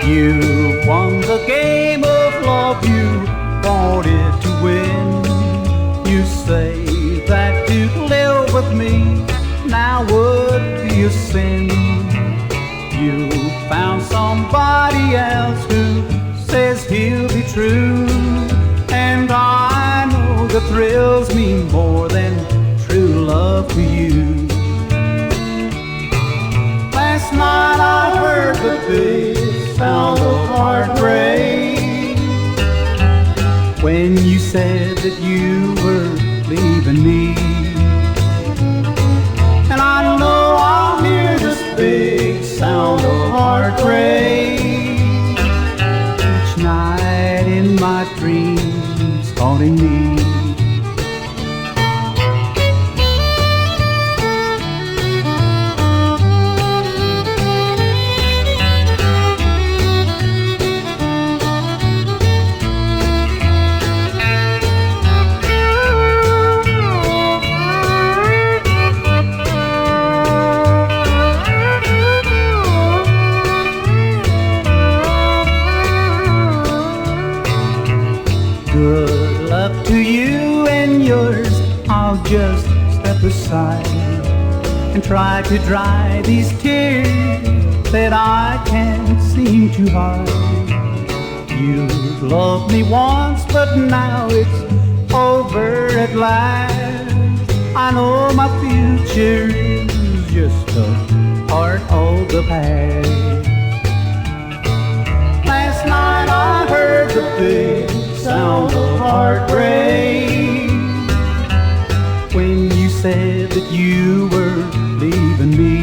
You won the game of love you wanted to win. You say that you'd live with me, now would be a sin. You found somebody else who says he'll be true, and I know the thrills mean more than true love to you. Last night I heard the big sound of heartbreak when you said that you were leaving me. And I know I'll hear this big sound of heartbreak each night in my dreams, haunting me. Good luck to you and yours. I'll just step aside and try to dry these tears that I can't seem to hide. You loved me once, but now it's over at last. I know my future is just a part of the past. Last night I heard the big sound of heartbreak when you said that you were leaving me.